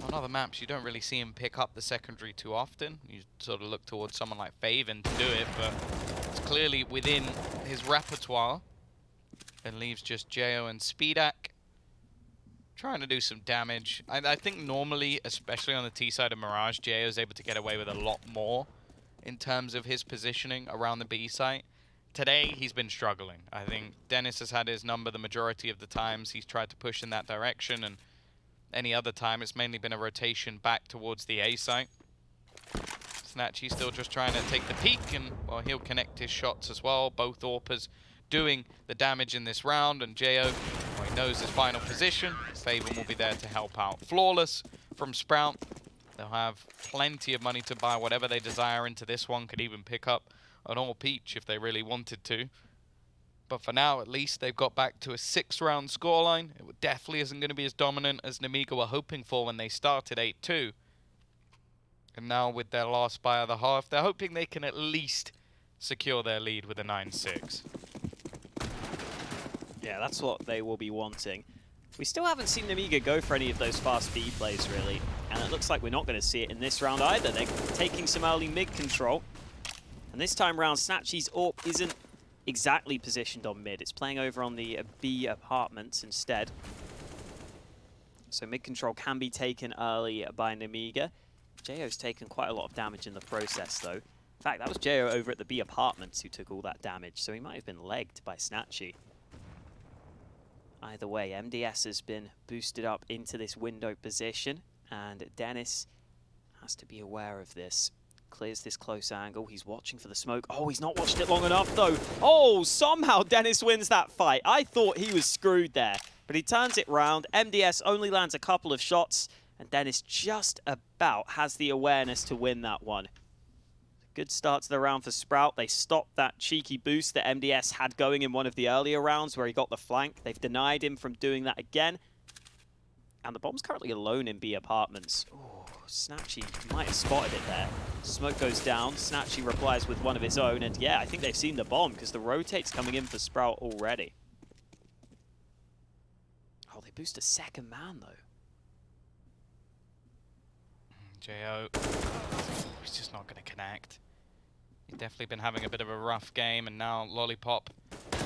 On other maps, you don't really see him pick up the secondary too often. You sort of look towards someone like faveN to do it, but it's clearly within his repertoire. It leaves just Jo and SpeedAC trying to do some damage. I think normally, especially on the T side of Mirage, Jo is able to get away with a lot more in terms of his positioning around the B site. Today, he's been struggling. I think denis has had his number the majority of the times. He's tried to push in that direction, and any other time, it's mainly been a rotation back towards the A site. snatchie still just trying to take the peak, and, well, he'll connect his shots as well. Both AWPers doing the damage in this round, and JO, well, he knows his final position. faveN will be there to help out. Flawless from Sprout. They'll have plenty of money to buy whatever they desire into this one. Could even pick up an AWP each if they really wanted to. But for now, at least, they've got back to a 6-round scoreline. It definitely isn't going to be as dominant as Nemiga were hoping for when they started 8-2. And now with their last buy of the half, they're hoping they can at least secure their lead with a 9-6. Yeah, that's what they will be wanting. We still haven't seen Nemiga go for any of those fast B plays, really. And it looks like we're not going to see it in this round either. They're taking some early mid control. And this time round, snatchie's AWP isn't exactly positioned on mid. It's playing over on the B apartments instead. So mid control can be taken early by Nemiga. JO's taken quite a lot of damage in the process, though. In fact, that was JO over at the B apartments who took all that damage, so he might have been legged by snatchie. Either way, MDS has been boosted up into this window position, and Denis has to be aware of this. Clears this close angle. He's watching for the smoke. Oh, he's not watched it long enough, though. Oh, somehow Denis wins that fight. I thought he was screwed there, but he turns it round. MDS only lands a couple of shots, and Denis just about has the awareness to win that one. Good start to the round for Sprout. They stopped that cheeky boost that MDS had going in one of the earlier rounds where he got the flank. They've denied him from doing that again. And the bomb's currently alone in B apartments. Ooh, snatchie might have spotted it there. Smoke goes down. snatchie replies with one of his own. And yeah, I think they've seen the bomb because the rotate's coming in for Sprout already. Oh, they boost a second man, though. JO, he's just not going to connect. He's definitely been having a bit of a rough game, and now Lollipop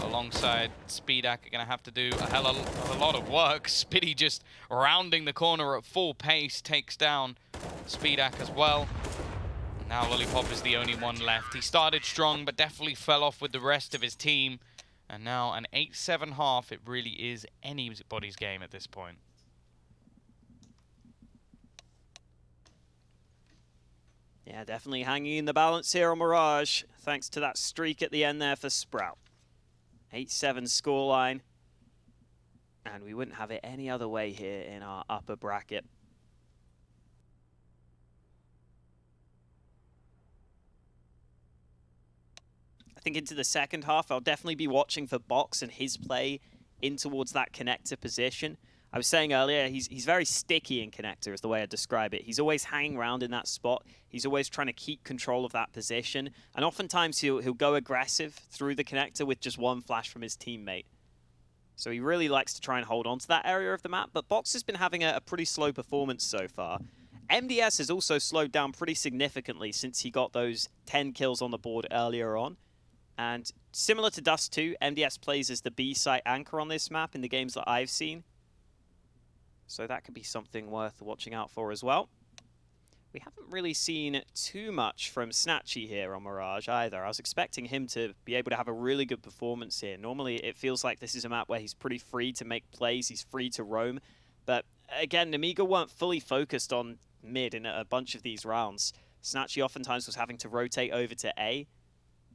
alongside Spiidi are going to have to do a hell of a lot of work. Spiidi just rounding the corner at full pace, takes down Spiidi as well. And now Lollipop is the only one left. He started strong, but definitely fell off with the rest of his team. And now an 8-7 half, it really is anybody's game at this point. Yeah, definitely hanging in the balance here on Mirage, thanks to that streak at the end there for Sprout. 8-7 scoreline, and we wouldn't have it any other way here in our upper bracket. I think into the second half, I'll definitely be watching for Box and his play in towards that connector position. I was saying earlier, he's very sticky in connector is the way I describe it. He's always hanging around in that spot. He's always trying to keep control of that position. And oftentimes he'll go aggressive through the connector with just one flash from his teammate. So he really likes to try and hold on to that area of the map. But Box has been having a pretty slow performance so far. MDS has also slowed down pretty significantly since he got those 10 kills on the board earlier on. And similar to Dust 2, MDS plays as the B site anchor on this map in the games that I've seen. So that could be something worth watching out for as well. We haven't really seen too much from snatchie here on Mirage either. I was expecting him to be able to have a really good performance here. Normally it feels like this is a map where he's pretty free to make plays, he's free to roam. But again, Nemiga weren't fully focused on mid in a bunch of these rounds. snatchie oftentimes was having to rotate over to A.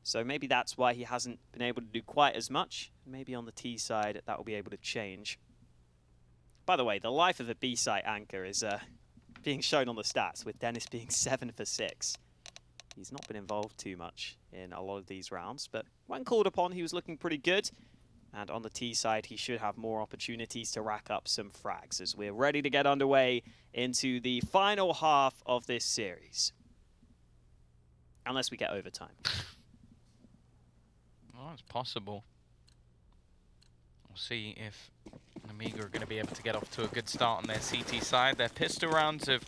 So maybe that's why he hasn't been able to do quite as much. Maybe on the T side that will be able to change. By the way, the life of a B-site anchor is being shown on the stats, with Denis being 7 for 6. He's not been involved too much in a lot of these rounds, but when called upon, he was looking pretty good. And on the T side, he should have more opportunities to rack up some frags as we're ready to get underway into the final half of this series. Unless we get overtime. Well, it's possible. We'll see if Nemiga are going to be able to get off to a good start on their CT side. Their pistol rounds have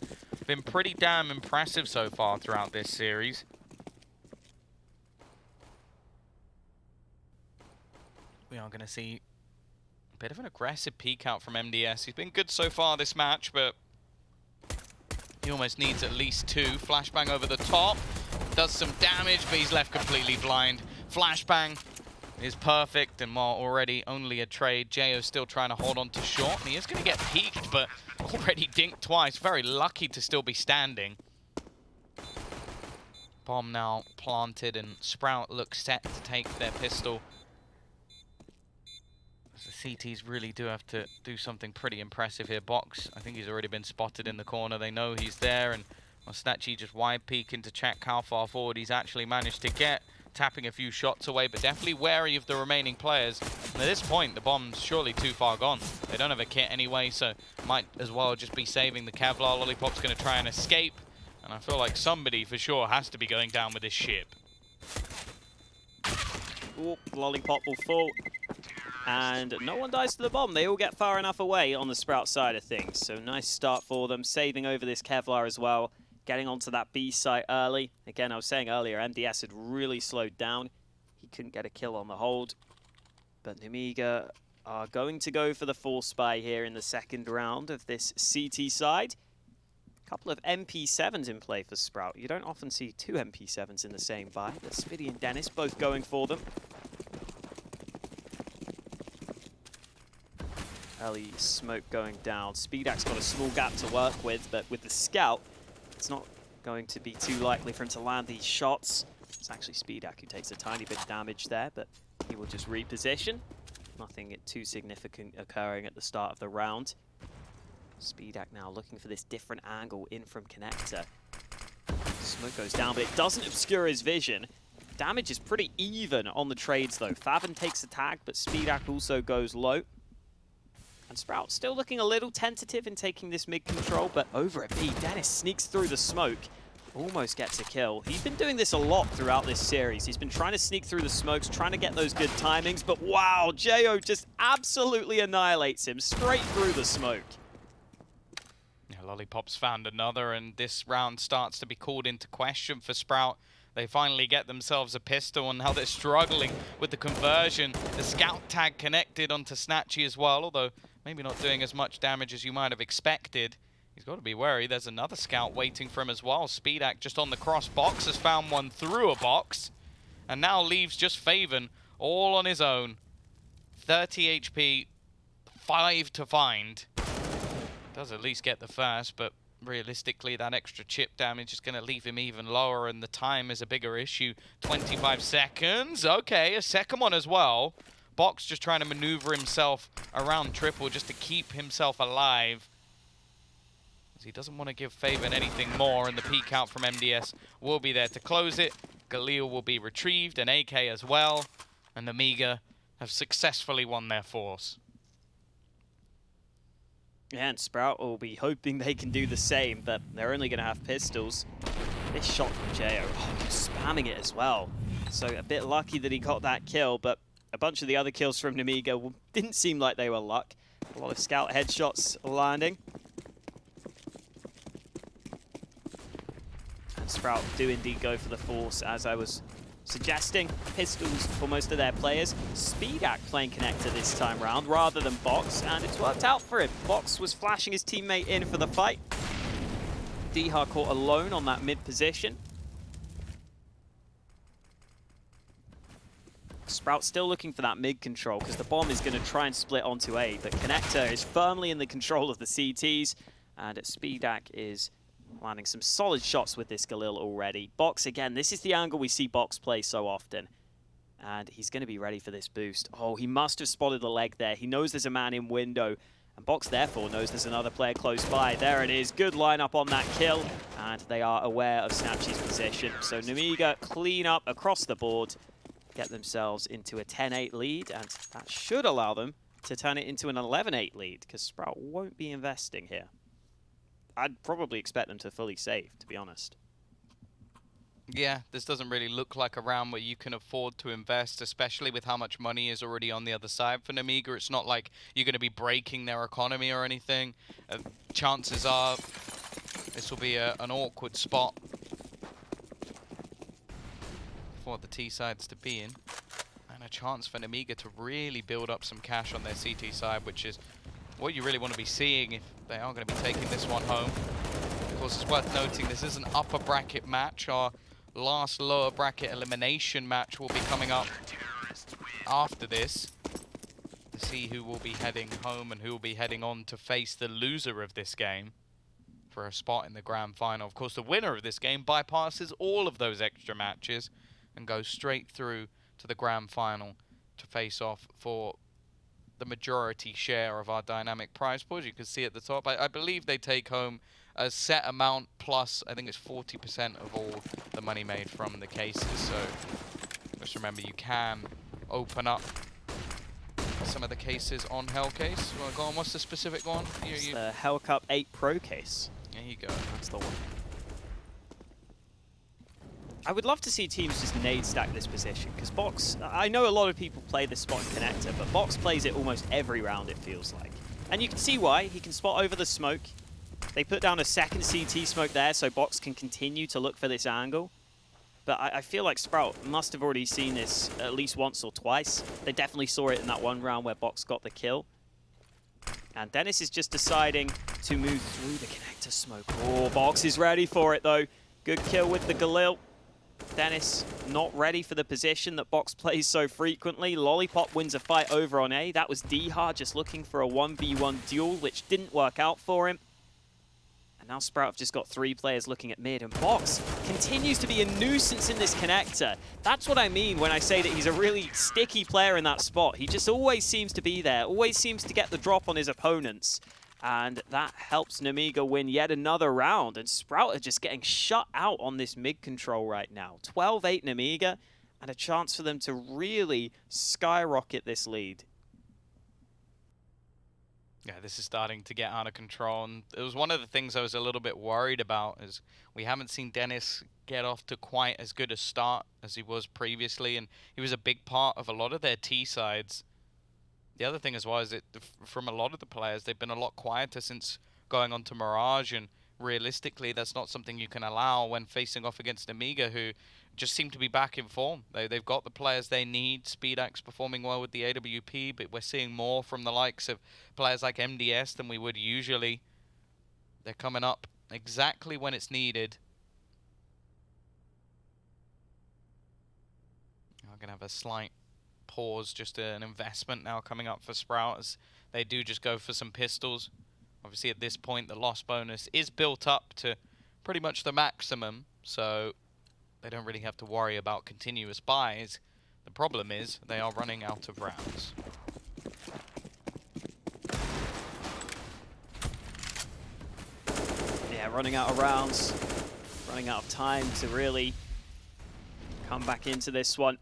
been pretty damn impressive so far throughout this series. We are going to see a bit of an aggressive peek out from MDS. He's been good so far this match, but he almost needs at least 2. Flashbang over the top. Does some damage, but he's left completely blind. Flashbang is perfect, and while already only a trade, JO's still trying to hold on to short, and he is going to get peeked, but already dinked twice. Very lucky to still be standing. Bomb now planted, and Sprout looks set to take their pistol. The CTs really do have to do something pretty impressive here. Box, I think he's already been spotted in the corner. They know he's there, and snatchie just wide peeking to check how far forward he's actually managed to get, tapping a few shots away, but definitely wary of the remaining players. And at this point, the bomb's surely too far gone. They don't have a kit anyway, so might as well just be saving the Kevlar. Lollipop's going to try and escape, and I feel like somebody for sure has to be going down with this ship. Ooh, Lollipop will fall. And no one dies to the bomb. They all get far enough away on the Sprout side of things. So nice start for them, saving over this Kevlar as well. Getting onto that B site early. Again, I was saying earlier, MDS had really slowed down. He couldn't get a kill on the hold. But Nemiga are going to go for the full spy here in the second round of this CT side. A couple of MP7s in play for Sprout. You don't often see two MP7s in the same buy, but Spiidi and Dennis both going for them. Early smoke going down. Speedak's got a small gap to work with, but with the scout, it's not going to be too likely for him to land these shots. It's actually Speedak who takes a tiny bit of damage there, but he will just reposition. Nothing too significant occurring at the start of the round. Speedak now looking for this different angle in from connector. Smoke goes down, but it doesn't obscure his vision. Damage is pretty even on the trades though. faveN takes a tag, but Speedak also goes low. And Sprout still looking a little tentative in taking this mid control, but over at B, Dennis sneaks through the smoke, almost gets a kill. He's been doing this a lot throughout this series. He's been trying to sneak through the smokes, trying to get those good timings, but wow, Jo just absolutely annihilates him straight through the smoke. Yeah, Lollipop's found another, and this round starts to be called into question for Sprout. They finally get themselves a pistol, and now they're struggling with the conversion. The scout tag connected onto snatchie as well, although maybe not doing as much damage as you might have expected. He's got to be wary. There's another scout waiting for him as well. Speedak just on the cross box has found one through a box, and now leaves just faveN all on his own. 30 HP, 5 to find. Does at least get the first, but realistically that extra chip damage is going to leave him even lower, and the time is a bigger issue. 25 seconds. Okay, a second one as well. Box just trying to maneuver himself around triple just to keep himself alive, as he doesn't want to give faveN anything more, and the peek out from MDS will be there to close it. Galil will be retrieved, and AK as well, and Nemiga have successfully won their force. Yeah, and Sprout will be hoping they can do the same, but they're only going to have pistols. This shot from Jo, spamming it as well. So a bit lucky that he got that kill, but a bunch of the other kills from Nemiga didn't seem like they were luck. A lot of scout headshots landing. And Sprout do indeed go for the force, as I was suggesting. Pistols for most of their players. Speedak playing connector this time round rather than Box, and it's worked out for him. Box was flashing his teammate in for the fight. Dycha caught alone on that mid position. Sprout still looking for that mid control, because the bomb is going to try and split onto A, but connector is firmly in the control of the CTs, and Speedak is landing some solid shots with this Galil already. Box, again, this is the angle we see Box play so often. And he's going to be ready for this boost. Oh, he must have spotted the leg there. He knows there's a man in window. And Box, therefore, knows there's another player close by. There it is. Good lineup on that kill. And they are aware of snatchie's position. So Nemiga clean up across the board. Get themselves into a 10-8 lead. And that should allow them to turn it into an 11-8 lead, because Sprout won't be investing here. I'd probably expect them to fully save, to be honest. Yeah, this doesn't really look like a round where you can afford to invest, especially with how much money is already on the other side for Nemiga. It's not like you're going to be breaking their economy or anything. Chances are this will be an awkward spot for the T-sides to be in. And a chance for Nemiga to really build up some cash on their CT side, which is what you really want to be seeing if they are going to be taking this one home. Of course, it's worth noting this is an upper bracket match. Our last lower bracket elimination match will be coming up after this to see who will be heading home and who will be heading on to face the loser of this game. for a spot in the grand final. Of course, the winner of this game bypasses all of those extra matches and goes straight through to the grand final to face off for the majority share of our dynamic prize pool. As you can see at the top, I believe they take home a set amount plus, I think it's 40% of all the money made from the cases. So just remember, you can open up some of the cases on Hellcase. Well, go on, what's the specific one? It's the Hell Cup 8 Pro case. There you go. That's the one. I would love to see teams just nade stack this position, because Box, I know a lot of people play this spot in connector, but Box plays it almost every round, it feels like. And you can see why. He can spot over the smoke. They put down a second CT smoke there, so Box can continue to look for this angle. But I feel like Sprout must have already seen this at least once or twice. They definitely saw it in that one round where Box got the kill. And denis is just deciding to move through the connector smoke. Oh, Box is ready for it, though. Good kill with the Galil. denis not ready for the position that Box plays so frequently. Lollipop wins a fight over on A. That was Dycha just looking for a 1v1 duel, which didn't work out for him. And now Sprout have just got 3 players looking at mid, and Box continues to be a nuisance in this connector. That's what I mean when I say that he's a really sticky player in that spot. He just always seems to be there, always seems to get the drop on his opponents. And that helps Nemiga win yet another round. And Sprout are just getting shut out on this mid control right now. 12-8 Nemiga, and a chance for them to really skyrocket this lead. Yeah, this is starting to get out of control. And it was one of the things I was a little bit worried about, is we haven't seen denis get off to quite as good a start as he was previously. And he was a big part of a lot of their T sides. The other thing as well is that from a lot of the players, they've been a lot quieter since going on to Mirage, and realistically, that's not something you can allow when facing off against Nemiga, who just seem to be back in form. They've got the players they need. Spiidi performing well with the AWP, but we're seeing more from the likes of players like MDS than we would usually. They're coming up exactly when it's needed. I'm going to have a slight pause, just an investment now coming up for Sprout, as they do just go for some pistols. Obviously at this point the loss bonus is built up to pretty much the maximum, so they don't really have to worry about continuous buys. The problem is they are running out of rounds. Yeah, running out of rounds, running out of time to really come back into this one.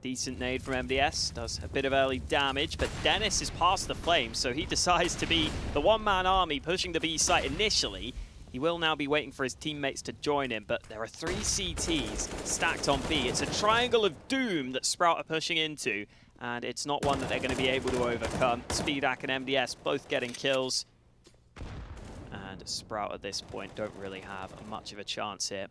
Decent nade from MDS, does a bit of early damage, but denis is past the flame, so he decides to be the one-man army pushing the B site initially. He will now be waiting for his teammates to join him, but there are 3 CTs stacked on B. It's a triangle of doom that Sprout are pushing into, and it's not one that they're going to be able to overcome. Spiidi and MDS both getting kills, and Sprout at this point don't really have much of a chance here.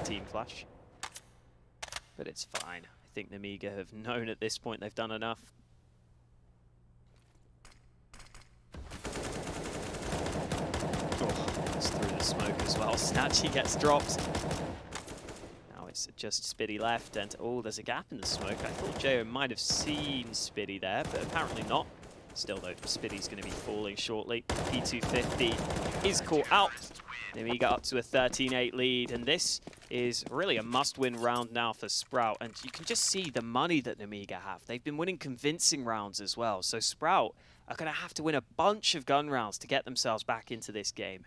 Team flash, but it's fine. I think Nemiga have known at this point they've done enough. Oh, it's through the smoke as well. snatchie gets dropped. Now it's just Spiidi left, and oh, there's a gap in the smoke. I thought Jo might have seen Spiidi there, but apparently not. Still though, Spiidi's going to be falling shortly. P250 is caught out. Nemiga up to a 13-8 lead, and this is really a must-win round now for Sprout. And you can just see the money that Nemiga have. They've been winning convincing rounds as well. So Sprout are going to have to win a bunch of gun rounds to get themselves back into this game.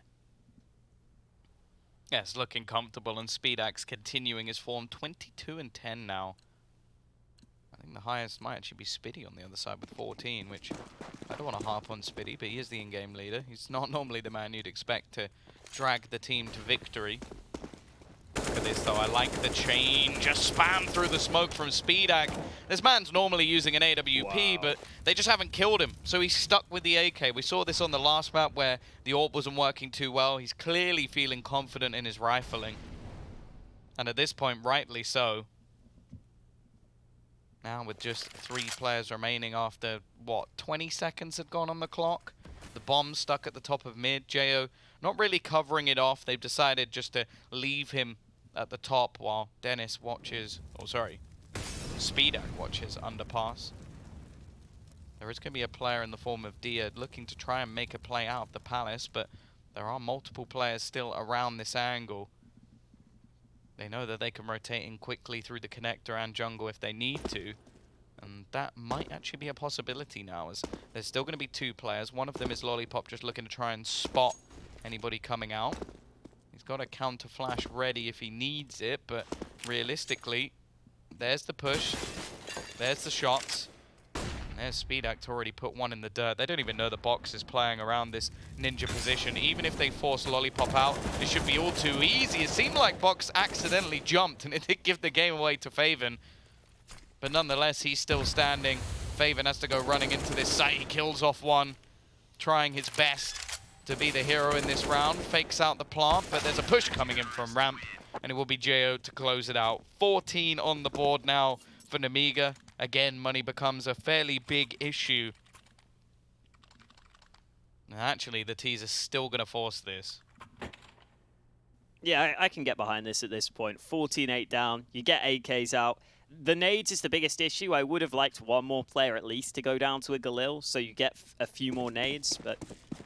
Yeah, it's looking comfortable, and Spiidi continuing his form, 22-10 now. I think the highest might actually be Spiidi on the other side with 14, which I don't want to harp on Spiidi, but he is the in-game leader. He's not normally the man you'd expect to drag the team to victory. Look at this though, I like the chain, just spam through the smoke from Spiidi. This man's normally using an AWP, but they just haven't killed him, so he's stuck with the AK. We saw this on the last map where the AWP wasn't working too well. He's clearly feeling confident in his rifling, and at this point, rightly so. Now with just 3 players remaining after, what, 20 seconds had gone on the clock? The bomb stuck at the top of mid. Jo not really covering it off. They've decided just to leave him at the top while Denis watches, Spiidi watches underpass. There is going to be a player in the form of Dycha looking to try and make a play out of the palace, but there are multiple players still around this angle. They know that they can rotate in quickly through the connector and jungle if they need to. And that might actually be a possibility now, as there's still going to be two players. One of them is Lollipop, just looking to try and spot anybody coming out. He's got a counter flash ready if he needs it, but realistically, there's the push, there's the shots, and there's Spiidi to already put one in the dirt. They don't even know the box is playing around this ninja position. Even if they force Lollipop out, it should be all too easy. It seemed like Box accidentally jumped, and it did give the game away to faveN. But nonetheless, he's still standing. faveN has to go running into this site. He kills off one, trying his best to be the hero in this round. Fakes out the plant, but there's a push coming in from ramp, and it will be JO to close it out. 14 on the board now for Nemiga. Again, money becomes a fairly big issue. And actually, the T's are still going to force this. Yeah, I can get behind this at this point. 14-8 down, you get AKs out. The nades is the biggest issue. I would have liked one more player at least to go down to a Galil, so you get a few more nades, but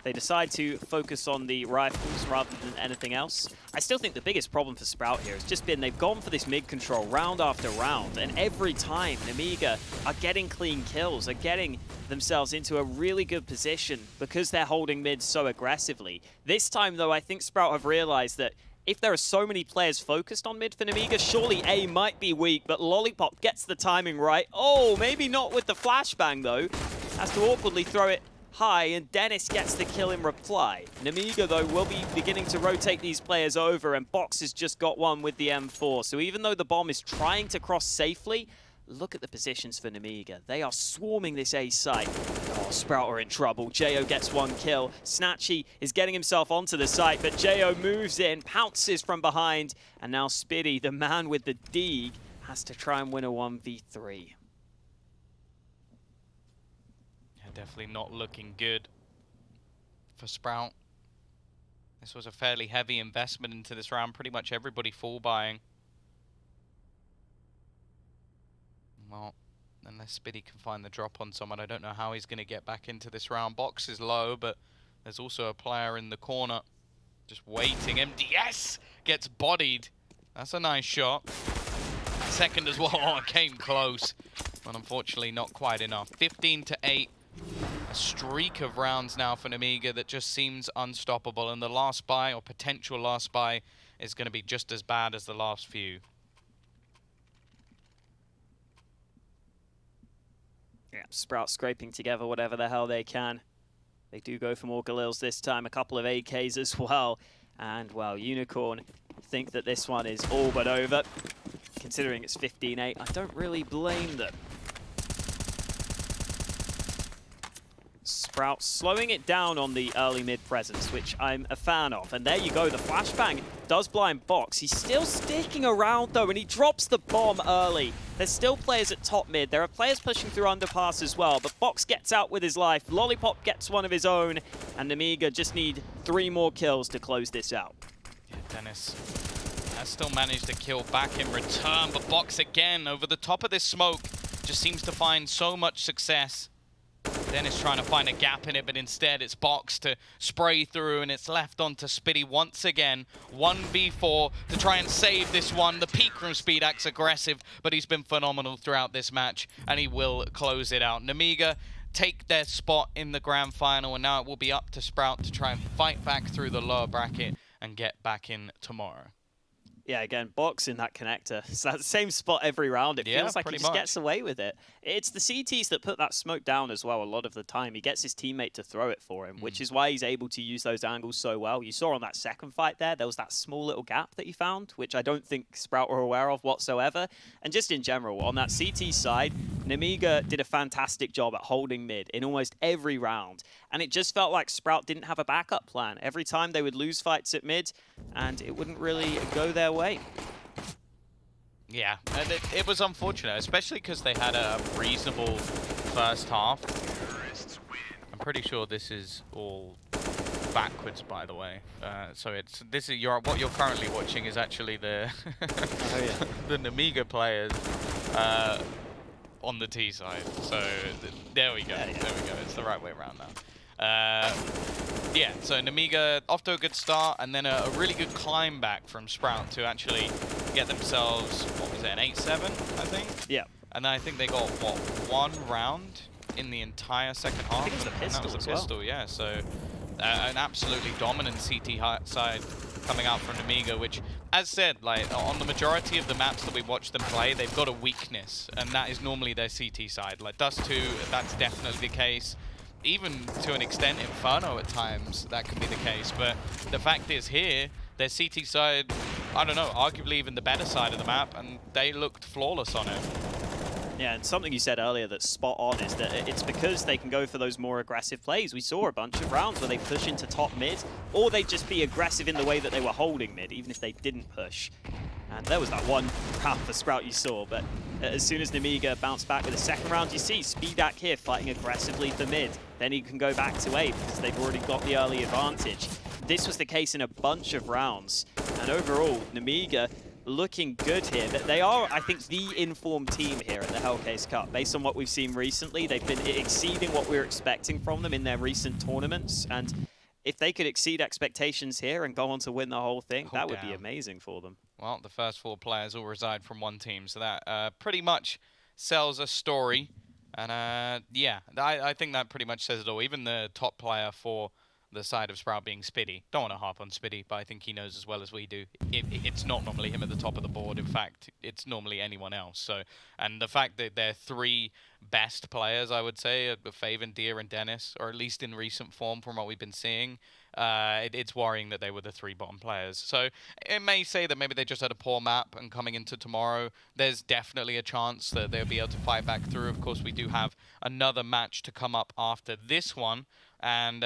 they decide to focus on the rifles rather than anything else. I still think the biggest problem for Sprout here has just been they've gone for this mid control round after round, and every time Nemiga are getting clean kills, are getting themselves into a really good position because they're holding mid so aggressively. This time, though, I think Sprout have realized that if there are so many players focused on mid for Nemiga, surely A might be weak, but Lollipop gets the timing right. Oh, maybe not with the flashbang, though. Has to awkwardly throw it high, and Denis gets the kill in reply. Nemiga, though, will be beginning to rotate these players over, and Box has just got one with the M4. So even though the bomb is trying to cross safely, look at the positions for Nemiga. They are swarming this A site. Oh, Sprout are in trouble. JO gets one kill. snatchie is getting himself onto the site, but JO moves in, pounces from behind, and now Spiidi, the man with the Deg, has to try and win a 1v3. Yeah, definitely not looking good for Sprout. This was a fairly heavy investment into this round. Pretty much everybody full buying. Well, unless Spiidi can find the drop on someone, I don't know how he's going to get back into this round. Box is low, but there's also a player in the corner just waiting. MDS gets bodied. That's a nice shot. Second as well. Oh, it came close, but unfortunately not quite enough. 15-8. A streak of rounds now for Nemiga that just seems unstoppable, and the last buy, or potential last buy, is going to be just as bad as the last few. Yeah, Sprout scraping together whatever the hell they can. They do go for more Galils this time, a couple of AKs as well. And, well, Unicorn think that this one is all but over. Considering it's 15-8, I don't really blame them. Sprout slowing it down on the early mid presence, which I'm a fan of. And there you go, the flashbang does blind Box. He's still sticking around though, and he drops the bomb early. There's still players at top mid. There are players pushing through underpass as well, but Box gets out with his life. Lollipop gets one of his own, and Nemiga just need 3 more kills to close this out. Yeah, Denis has still managed to kill back in return, but Box again over the top of this smoke just seems to find so much success. Denis trying to find a gap in it, but instead it's Box to spray through, and it's left onto Spiidi once again. 1v4 to try and save this one. The peak from Spiidi aggressive, but he's been phenomenal throughout this match, and he will close it out. Nemiga take their spot in the grand final, and now it will be up to Sprout to try and fight back through the lower bracket and get back in tomorrow. Yeah, again, Box in that connector. It's that same spot every round. It feels like he just gets away with it. It's the CTs that put that smoke down as well a lot of the time. He gets his teammate to throw it for him, which is why he's able to use those angles so well. You saw on that second fight there was that small little gap that he found, which I don't think Sprout were aware of whatsoever. And just in general, on that CT side, Nemiga did a fantastic job at holding mid in almost every round. And it just felt like Sprout didn't have a backup plan. Every time they would lose fights at mid, and it wouldn't really go their way. Yeah, and it was unfortunate, especially because they had a reasonable first half. I'm pretty sure this is all backwards, by the way. So this is what you're currently watching is actually the Oh yeah. the Nemiga players on the T side. So there we go. Yeah, yeah. There we go. It's the right way around now. Yeah, so Nemiga off to a good start, and then a really good climb back from Sprout to actually get themselves, what was it, an 8-7, I think? Yeah. And then I think they got, what, 1 round in the entire second half? I think it was a And that was pistol a as pistol, yeah. So an absolutely dominant CT side coming out from Nemiga, which, as said, like on the majority of the maps that we watch them play, they've got a weakness, and that is normally their CT side. Like Dust 2, that's definitely the case. Even to an extent Inferno at times, that can be the case. But the fact is here, their CT side, I don't know, arguably even the better side of the map, and they looked flawless on it. Yeah, and something you said earlier that's spot on is that it's because they can go for those more aggressive plays. We saw a bunch of rounds where they push into top mid, or they'd just be aggressive in the way that they were holding mid, even if they didn't push. And there was that one round for Sprout you saw, but as soon as Nemiga bounced back with a second round, you see Spiidi here fighting aggressively for mid. Then he can go back to A because they've already got the early advantage. This was the case in a bunch of rounds, and overall, Nemiga looking good here. They are, I think, the informed team here at the Hellcase Cup. Based on what we've seen recently, they've been exceeding what we were expecting from them in their recent tournaments, and if they could exceed expectations here and go on to win the whole thing, that would be amazing for them. Well, the first 4 players all reside from one team, so that pretty much sells a story. And yeah, I think that pretty much says it all. Even the top player for the side of Sprout being Spiidi. Don't want to harp on Spiidi, but I think he knows as well as we do. It's not normally him at the top of the board. In fact, it's normally anyone else. So, and the fact that they're 3 best players, I would say, faveN, Dycha, and denis, or at least in recent form from what we've been seeing, it's worrying that they were the 3 bottom players. So it may say that maybe they just had a poor map, and coming into tomorrow, there's definitely a chance that they'll be able to fight back through. Of course, we do have another match to come up after this one. And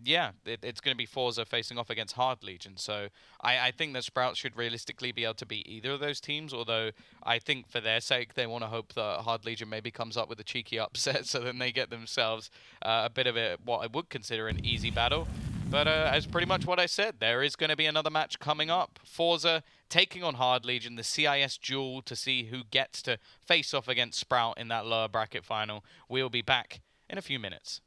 yeah, it's going to be forZe facing off against Hard Legion. So I think that Sprout should realistically be able to beat either of those teams. Although I think for their sake, they want to hope that Hard Legion maybe comes up with a cheeky upset, so then they get themselves a bit of what I would consider an easy battle. But as pretty much what I said, there is going to be another match coming up. forZe taking on Hard Legion, the CIS duel to see who gets to face off against Sprout in that lower bracket final. We'll be back in a few minutes.